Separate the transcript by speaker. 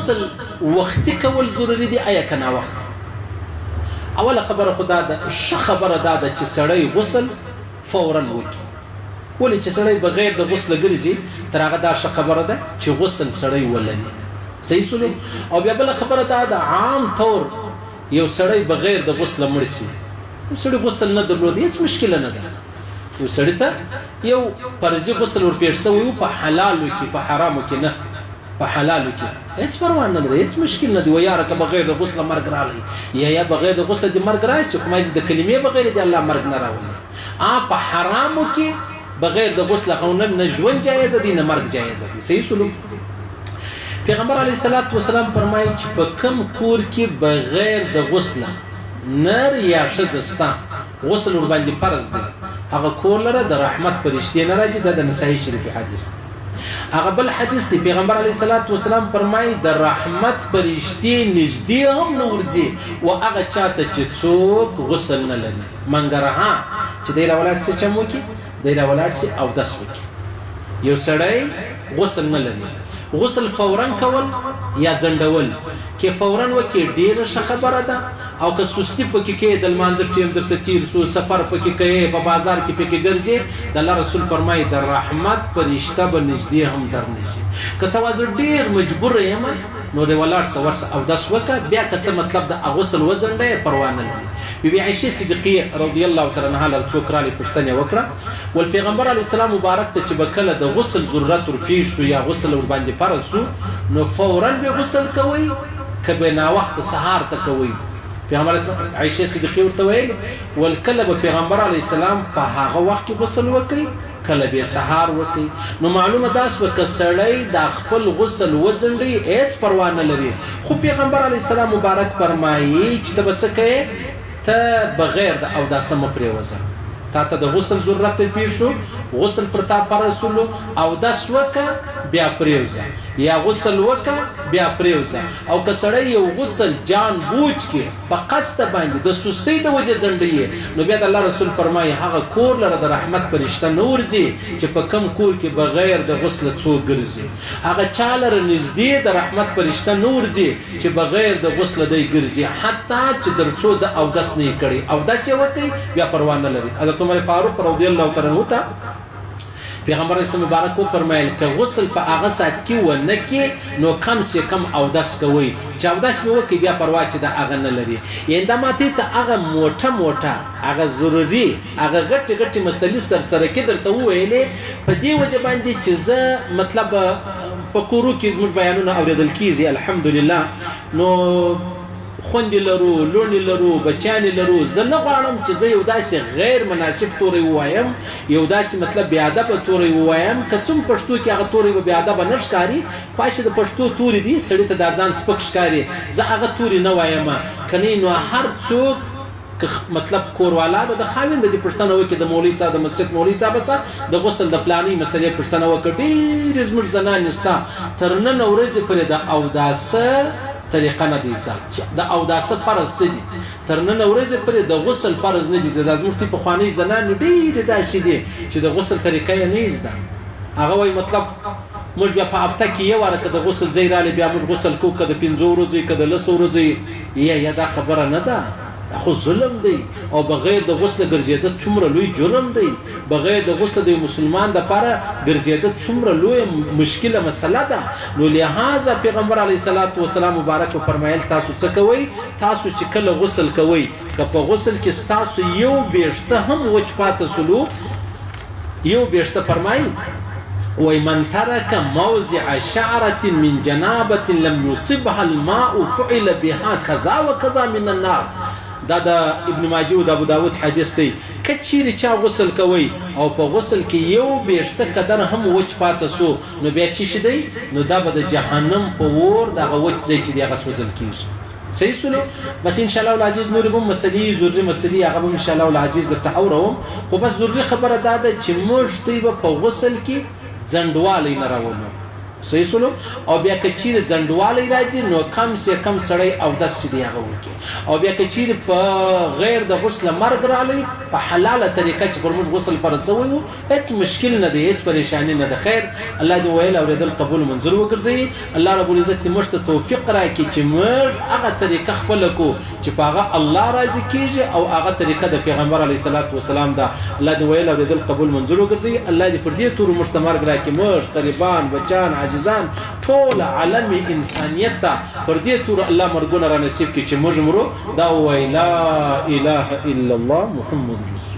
Speaker 1: غسل وختي کول ضروري دي آیا کنا وخت اوله خبره خدا ده ش خبره ده چې سړی غسل فورا وکي ولې چې سړی بغیر د غسل ګرځي تر هغه دا ش خبره ده چې غسل سړی ولني صحیح سلوک او بیا بل خبره ده عام طور یو سړی بغیر د غسل مرسي یو سړی غسل نه درلود هیڅ مشکل نه ده یو سړی ته یو فرضي غسل ورپېښ شوی په حلالو کې په حرامو کې نه په حلالو کې هیڅ پروا نه لري هیڅ مشکل نه دی و یاره که بغیر د غسل مرګ راغلی یا بغیر د غسل د مرګ راشي خو مازې د کلمې بغیر د الله مرګ نه راولي په حرامو کې بغیر د غسل قانون نه ژوند جایز دی نه مرګ جایز دی صحیح سلوک پیغمبر علیه الصلاۃ والسلام فرمایي چې په کوم کور کې بغیر د غسل نر یا ښځه ستا غسل ور باندې فرض دی هغه کور لره د رحمت فرشتې نه راځي د نسائی شریف حدیث هغه بل حدیث دی پیغمبر علیه الصلاۃ والسلام فرمایي د رحمت فرشتې نږدې هم نه ورځي او هغه چاته چې څوک غسل نه لري منګرها چې دی راولاړ څه چم وکي دی راولاړ سي او داس وکي یو سړی غسل نه لري غسل فورا کول یا ځندول کې فورا وکي ډیره ښه خبره ده او که سستی پکې کې د لمانځه ټیم در ستیر سو سفر پکې کې په بازار کې پکې ګرځي د الله رسول فرمایي د رحمت فرشته به نږدې هم درنشي که تاسو ډیر مجبور یم نو د ولاړ سورس او داس وکه بیا کته مطلب د غسل وزنده پروا نه لري بی عائشه صدیقه رضی الله تعالی عنها له څوکرالي پښتنه وکړه ول پیغمبر علی السلام مبارک ته چې بکله د غسل ضرورت ورپېښ شو یا غسل ور باندې فرض شو نو فورا به غسل کوي کبه نا وخت سحر ته کوي پیغمبر عائشه صدیقه ورته ویل ول کله به پیغمبر علی السلام په هغه وخت کې غسل وکي کله به سحر وکي نو معلومه داس وکسړی د خپل غسل وځنډي هیڅ پروا نه لري خو پیغمبر علی السلام مبارک فرمایي چې د بچکه ته بغیر د اوداسه مپریوزه تا ته د غسل ضرورت پیښ شو غسل پر تا پر رسول او داس وکه بیا پریوزه یا غسل وکه بیا پریوزه او کسړی یو غسل جان بوج کې په قصد باندې د سستی د وجه ځنډي نو بیا د الله رسول فرمایي هغه کور لره د رحمت فرشته نور دي چې په کم کور کې بغیر د غسل څو ګرځي هغه چاله نږدې د رحمت فرشته نور دي چې بغیر د غسل دی ګرځي حتی چې درڅو د او داس نه کړي او داس یې وکي بیا پروا نه لري حضرت عمر فاروق رضی الله تعالی عنہ پیغمبر اسلام مبارک فرمایل که غسل په هغه سات کې و نه کې نو کم سے کم او داس کوي چې او داس مو کوي بیا پروا چې د هغه نه لري ینده ماته ته هغه موټه هغه ضروری هغه غټ مسلې سره کې درته ویلې په دې وجه باندې چې زه مطلب په کورو کې زموږ بیانونه اوریدل کیږي الحمدلله نو خوندې لرو لونې لرو بچیانې لرو زه نه غواړم چې زه یو داسې غیر مناسب تورې ووایم یو داسې مطلب بې ادبه تورې ووایم که څوم پښتو کې هغه تورې به بې ادبه نه ښکاري خواهشه د پښتو تورې دي سړي ته دا ځان سپک ښکاري زه هغه تورې نه وایم که نو هر څوک مطلب کوروالا د خاوند د پښتنه وکي د مولوی صاحب د مسجد مولوی صاحب سره د غسل د پلاني مسلې پښتنه وکړي ډېر زموږ زنان نستا تر نن ورځې پرې د اوداسه طریقه نه دي زده د اوداسه فرض څه دي تر نن ورځې پرې د غسل فرض نه دي زده زموږ په خواني زنان ډېر داسې دي چې د غسل طریقه یې نه زده هغه وای مطلب موږ بیا په هفته کې یو واره د غسل ځای رالی بیا موږ غسل کوو که د 5 ورځې که د 10 ورځې یا دا خبره نه ده دا خو ظلم دی او بغیر د غسل ګرځېده څومره لوی جرم دی بغیر د غسل د مسلمان دپاره ګرځېده څومره لوی مشکله مسله ده نو لهذا پیغمبر علیه الصلاۃ والسلام مبارک فرمایل تاسو څه کوئ تاسو چې کله غسل کوئ که په غسل کې ستاسو یو بیشته هم وچ پاته سلو یو بیشته فرمایي وای من ترک موضع شعرة من جنابة لم يصبها الماء فعل بها كذا وكذا من النار دا ابن ماجه او ابو داود حدیث دی کچیر چا غسل کوي او په غسل کې یو بیشته قدر هم وچ پاته سو نو بیا چی شدی نو دا به د جهنم په ور دا وچ ځای چې دی غسل کیږي صحیح سولو بس ان شاء الله العزيز نور به مسلې ضروري مسلې هغه ان شاء الله العزيز درته اورم خو بس ضروري خبره ده چې موږ دی په غسل کې ځندوالي نه راوړو صحیح سلو او بیا که چیرې ځنډوالی راځي نو کم سے کم سړی اودس چې دی هغه وکړي او بیا که چیرې په غیر د غسل مرګ رالی په حلاله طریقه چې پر موږ غسل فرض شوی وو هیڅ مشکل نه دی هیڅ پریشانی نه ده خیر الله دې ویل اورېدل قبول منظور وګرځوي الله رب العزت موږ ته توفیق راکړي چې موږ هغه طریقه خپله کو چې په هغه الله راضي کېږي او هغه طریقه د پیغمبر علیه الصلاة والسلام ده الله دې ویل اورېدل قبول منظور وګرځوي الله دې پر دې تورو موږ ته مرګ راکړي موږ قریبان بچان عزیزان ټول عالم انسانیت ته پر دې تور الله مرګونه را نصیب کړي چې موږ مرو دا وایي لا اله الا الله محمد رسول